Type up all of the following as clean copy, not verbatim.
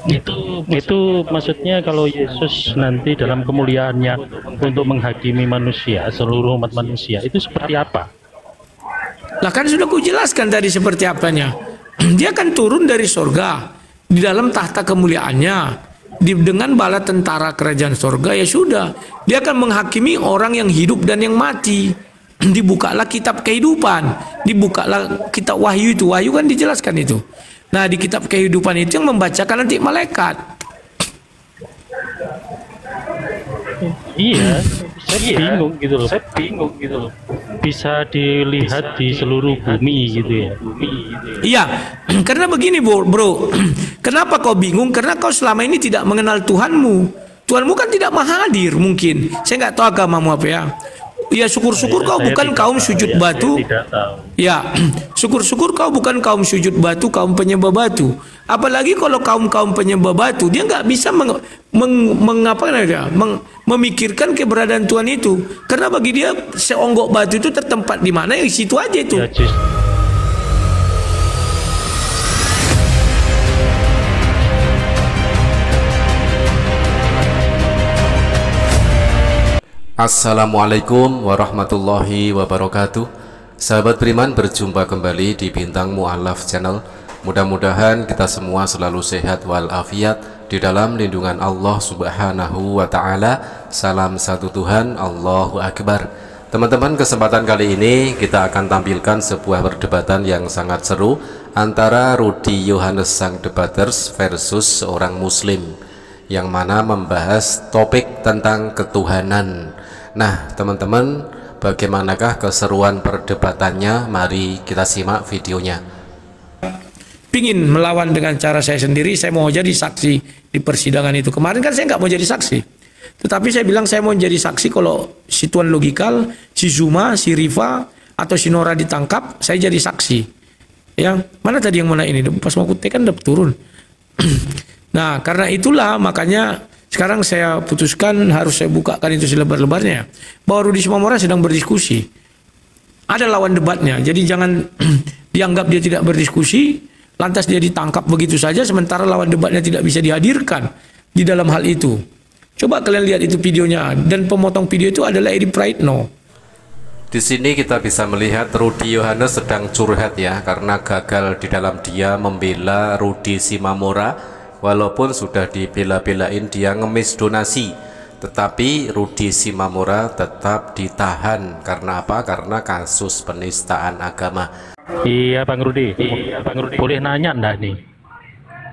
Itu maksudnya kalau Yesus nanti dalam kemuliaannya untuk menghakimi manusia, seluruh umat manusia, itu seperti apa? Lah kan sudah kujelaskan tadi seperti apanya. Dia akan turun dari sorga di dalam tahta kemuliaannya dengan bala tentara kerajaan sorga, ya sudah. Dia akan menghakimi orang yang hidup dan yang mati. Dibukalah kitab kehidupan, dibukalah kitab wahyu itu. Wahyu kan dijelaskan itu. Nah, di kitab kehidupan itu yang membacakan nanti malaikat. Iya, saya bingung gitu loh. Bisa dilihat di seluruh bumi gitu ya. Iya, karena begini bro, kenapa kau bingung? Karena kau selama ini tidak mengenal Tuhanmu. Tuhanmu kan tidak hadir mungkin. Saya nggak tahu agamamu apa ya. Ya syukur-syukur kau bukan kaum sujud batu. Ya, syukur-syukur kau bukan kaum sujud batu, kaum penyembah batu. Apalagi kalau kaum penyembah batu, dia nggak bisa memikirkan keberadaan Tuhan itu. Karena bagi dia seonggok batu itu tertempat di mana, ya situ aja itu. Ya, Assalamualaikum warahmatullahi wabarakatuh. Sahabat beriman, berjumpa kembali di Bintang Mu'alaf Channel. Mudah-mudahan kita semua selalu sehat walafiat di dalam lindungan Allah Subhanahu wa Ta'ala. Salam satu Tuhan, Allahu Akbar. Teman-teman, kesempatan kali ini kita akan tampilkan sebuah perdebatan yang sangat seru antara Rudy Yohanes sang debaters versus seorang muslim, yang mana membahas topik tentang ketuhanan. Nah teman-teman, bagaimanakah keseruan perdebatannya? Mari kita simak videonya. Pingin melawan dengan cara saya sendiri, saya mau jadi saksi di persidangan itu. Kemarin kan saya nggak mau jadi saksi, tetapi saya bilang saya mau jadi saksi kalau si Tuan Logikal, si Zuma, si Riva, atau si Nora ditangkap, saya jadi saksi. Ya, mana tadi yang mana ini? Pas mau kutek kan udah turun. Nah, karena itulah makanya sekarang saya putuskan harus saya bukakan itu selebar-lebarnya, bahwa Rudy Simamora sedang berdiskusi. Ada lawan debatnya, jadi jangan dianggap dia tidak berdiskusi, lantas dia ditangkap begitu saja, sementara lawan debatnya tidak bisa dihadirkan di dalam hal itu. Coba kalian lihat itu videonya, dan pemotong video itu adalah Edi Praitno. Di sini kita bisa melihat Rudy Yohanes sedang curhat ya, karena gagal di dalam dia membela Rudy Simamora. Walaupun sudah dibela-belain dia ngemis donasi, tetapi Rudy Simamora tetap ditahan. Karena apa? Karena kasus penistaan agama. Iya Bang Rudy, boleh nanya enggak nih?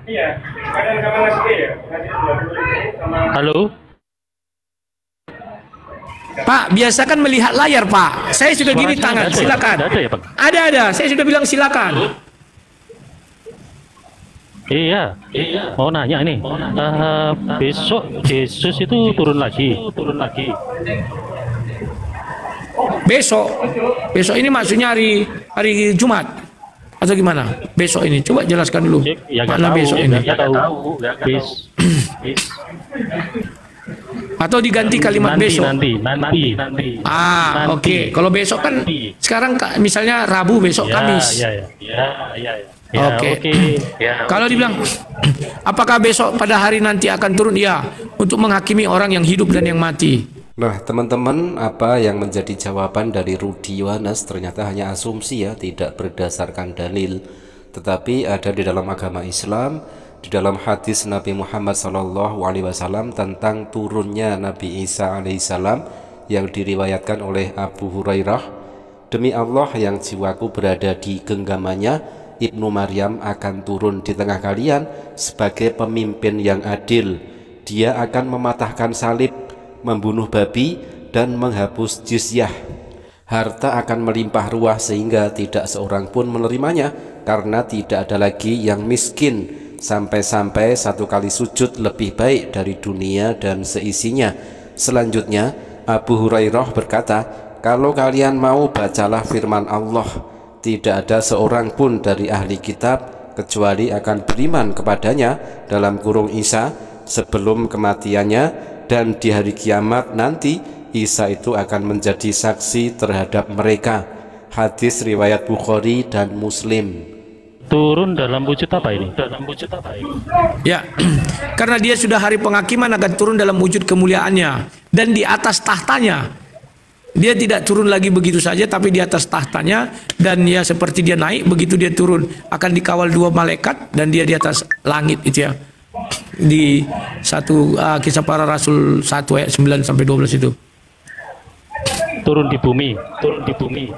Iya, ada rekaman SD ya? Halo? Pak, biasakan melihat layar Pak. Saya sudah gini tangan, silakan. Ada ya Bang? Ada, saya sudah bilang silakan. Iya, mau nanya nih, besok Yesus itu turun lagi. Besok ini maksudnya hari Jumat atau gimana? Besok ini, coba jelaskan dulu. Ya, makna besok ini. Atau diganti kalimat besok. Nanti. Oke. Kalau besok kan sekarang misalnya Rabu, besok Kamis. Iya. Oke. Kalau dibilang apakah besok pada hari nanti akan turun? Ya, untuk menghakimi orang yang hidup dan yang mati. Nah teman-teman, apa yang menjadi jawaban dari Rudy Yohanes ternyata hanya asumsi ya, tidak berdasarkan dalil. Tetapi ada di dalam agama Islam, di dalam hadis Nabi Muhammad SAW tentang turunnya Nabi Isa alaihissalam yang diriwayatkan oleh Abu Hurairah. Demi Allah yang jiwaku berada di genggamannya, Ibnu Maryam akan turun di tengah kalian sebagai pemimpin yang adil. Dia akan mematahkan salib, membunuh babi, dan menghapus jizyah. Harta akan melimpah ruah sehingga tidak seorang pun menerimanya, karena tidak ada lagi yang miskin, sampai-sampai satu kali sujud lebih baik dari dunia dan seisinya. Selanjutnya Abu Hurairah berkata, kalau kalian mau, bacalah firman Allah, tidak ada seorang pun dari ahli kitab kecuali akan beriman kepadanya dalam kurung Isa sebelum kematiannya, dan di hari kiamat nanti Isa itu akan menjadi saksi terhadap mereka. Hadis riwayat Bukhari dan Muslim. Turun dalam wujud apa ini? Dalam wujud apa ini? Ya, karena dia sudah hari penghakiman akan turun dalam wujud kemuliaannya dan di atas tahtanya. Dia tidak turun lagi begitu saja, tapi di atas tahtanya, dan ya seperti dia naik, begitu dia turun akan dikawal 2 malaikat dan dia di atas langit itu ya. Di satu Kisah Para Rasul 1 ayat 9 sampai 12 itu. Turun di bumi, turun di bumi.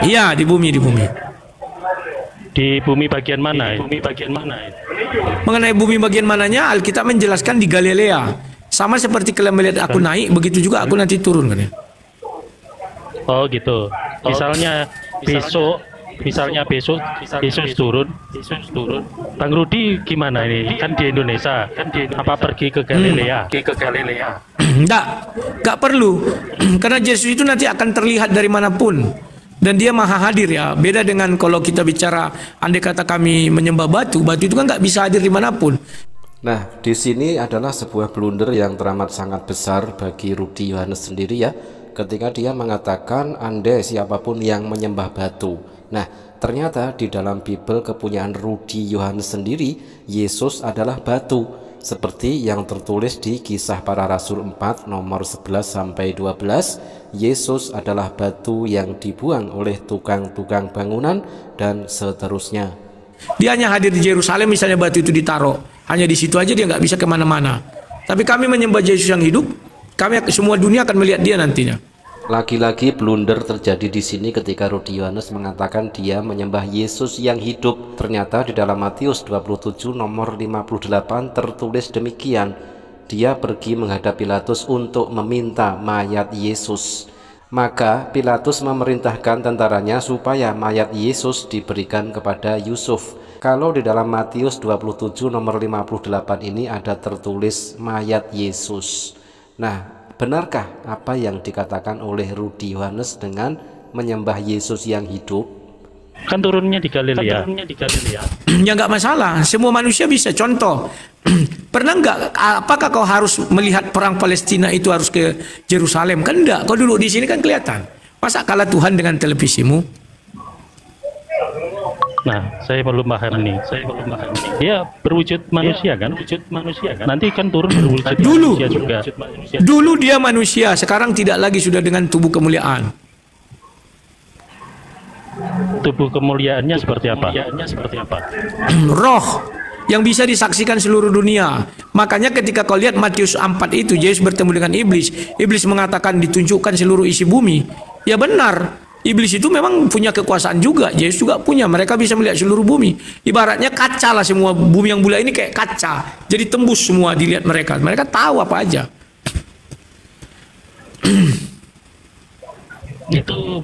Iya, di bumi, di bumi. Di bumi bagian mana? Di bumi bagian mana? Mengenai bumi bagian mananya, Alkitab menjelaskan di Galilea. Sama seperti kalian melihat aku naik, begitu juga aku nanti turun kan ya. Oh gitu. Misalnya besok Yesus turun. Bang Rudi gimana ini? Kan di Indonesia. Apa pergi ke Galilea? Enggak perlu. Karena Yesus itu nanti akan terlihat dari manapun. Dan dia maha hadir ya. Beda dengan kalau kita bicara, andai kata kami menyembah batu, batu itu kan nggak bisa hadir dimanapun. Nah, di sini adalah sebuah blunder yang teramat sangat besar bagi Rudi Yohanes sendiri ya, ketika dia mengatakan andai siapapun yang menyembah batu. Nah, ternyata di dalam Bible kepunyaan Rudi Yohanes sendiri, Yesus adalah batu. Seperti yang tertulis di Kisah Para Rasul 4 nomor 11 sampai 12, Yesus adalah batu yang dibuang oleh tukang-tukang bangunan dan seterusnya. Dia hanya hadir di Yerusalem, misalnya batu itu ditaruh, hanya di situ aja, dia nggak bisa kemana-mana. Tapi kami menyembah Yesus yang hidup, kami semua dunia akan melihat dia nantinya. Lagi-lagi blunder terjadi di sini ketika Rudi Yohanes mengatakan dia menyembah Yesus yang hidup. Ternyata di dalam Matius 27 nomor 58 tertulis demikian. Dia pergi menghadap Pilatus untuk meminta mayat Yesus. Maka Pilatus memerintahkan tentaranya supaya mayat Yesus diberikan kepada Yusuf. Kalau di dalam Matius 27 nomor 58 ini ada tertulis mayat Yesus. Nah, benarkah apa yang dikatakan oleh Rudi Yohanes dengan menyembah Yesus yang hidup? Kan turunnya di Galilea. Ya nggak masalah, semua manusia bisa. Contoh, pernah nggak? Apakah kau harus melihat perang Palestina itu harus ke Yerusalem? Kan enggak. Kau duduk di sini kan kelihatan. Masa kalah Tuhan dengan televisimu? Nah, saya belum paham nih. Ya berwujud manusia kan? Nanti kan turun berwujud manusia juga. Dulu dia manusia, sekarang tidak lagi, sudah dengan tubuh kemuliaan. Tubuh kemuliaannya seperti apa? Roh yang bisa disaksikan seluruh dunia. Makanya ketika kau lihat Matius 4 itu, Yesus bertemu dengan iblis. Iblis mengatakan ditunjukkan seluruh isi bumi. Ya benar. Iblis itu memang punya kekuasaan juga. Yesus juga punya. Mereka bisa melihat seluruh bumi. Ibaratnya kaca lah, semua bumi yang bulat ini kayak kaca. Jadi tembus semua dilihat mereka. Mereka tahu apa aja.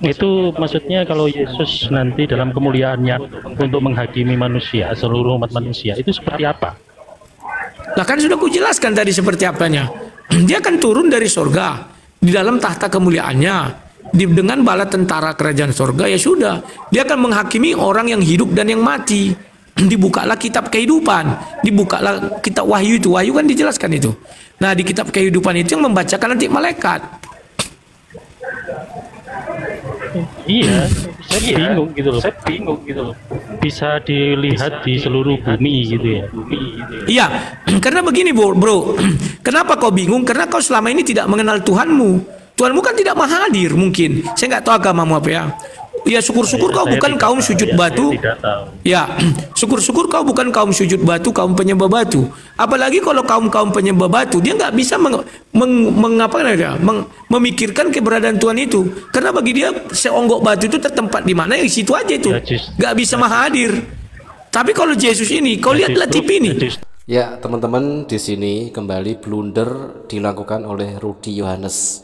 Itu maksudnya kalau Yesus nanti dalam kemuliaannya untuk menghakimi manusia, seluruh umat manusia, itu seperti apa? Lah kan sudah kujelaskan tadi seperti apanya. Dia akan turun dari sorga di dalam tahta kemuliaannya. Dengan bala tentara kerajaan sorga, ya sudah, dia akan menghakimi orang yang hidup dan yang mati. Dibukalah kitab kehidupan, dibukalah kitab Wahyu itu. Wahyu kan dijelaskan itu. Nah, di kitab kehidupan itu yang membacakan nanti malaikat. Iya, saya bingung gitu loh. Bisa dilihat di seluruh bumi gitu ya. Iya, karena begini bro, kenapa kau bingung? Karena kau selama ini tidak mengenal Tuhanmu. Tuhanmu kan tidak maha hadir mungkin. Saya nggak tahu agamamu apa ya. Ya syukur-syukur kau bukan kaum sujud batu. Ya, syukur-syukur kau bukan kaum sujud batu, kaum penyembah batu. Apalagi kalau kaum penyembah batu, dia nggak bisa memikirkan keberadaan Tuhan itu. Karena bagi dia seonggok batu itu tertempat di mana, yang situ aja itu. Nggak bisa maha hadir. Tapi kalau Yesus ini, kau lihatlah TV ini. Ya, teman-teman, di sini kembali blunder dilakukan oleh Rudi Yohanes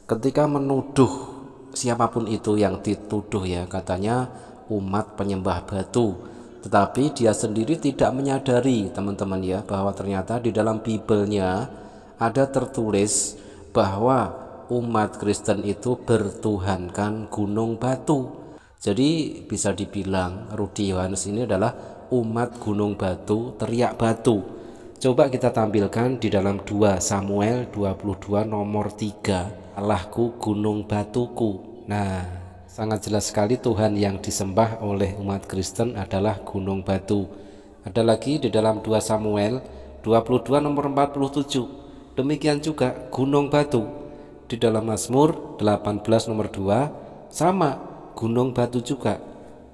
ketika menuduh siapapun itu yang dituduh ya, katanya umat penyembah batu, tetapi dia sendiri tidak menyadari teman-teman ya, bahwa ternyata di dalam Biblenya ada tertulis bahwa umat Kristen itu bertuhankan gunung batu. Jadi bisa dibilang Rudi Yohanes ini adalah umat gunung batu, teriak batu. Coba kita tampilkan di dalam 2 Samuel 22 nomor 3, Allahku gunung batuku. Nah, Sangat jelas sekali Tuhan yang disembah oleh umat Kristen adalah gunung batu. Ada lagi di dalam 2 Samuel 22 nomor 47. Demikian juga gunung batu. Di dalam Mazmur 18 nomor 2 sama gunung batu juga.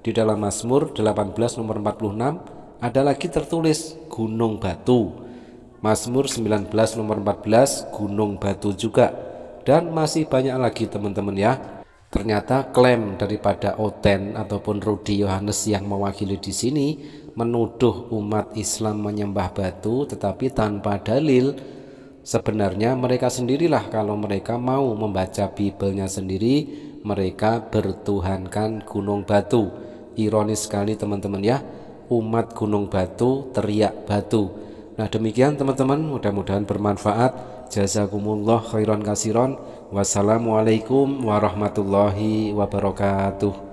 Di dalam Mazmur 18 nomor 46 ada lagi tertulis gunung batu. Mazmur 19 nomor 14 gunung batu juga. Dan masih banyak lagi teman-teman ya. Ternyata klaim daripada Oten ataupun Rudi Yohanes yang mewakili di sini menuduh umat Islam menyembah batu tetapi tanpa dalil. Sebenarnya mereka sendirilah kalau mereka mau membaca Bibelnya sendiri, mereka bertuhankan gunung batu. Ironis sekali teman-teman ya, umat gunung batu teriak batu. Nah demikian teman-teman, mudah-mudahan bermanfaat. Jazakumullah khairan kasiron. Wassalamualaikum warahmatullahi wabarakatuh.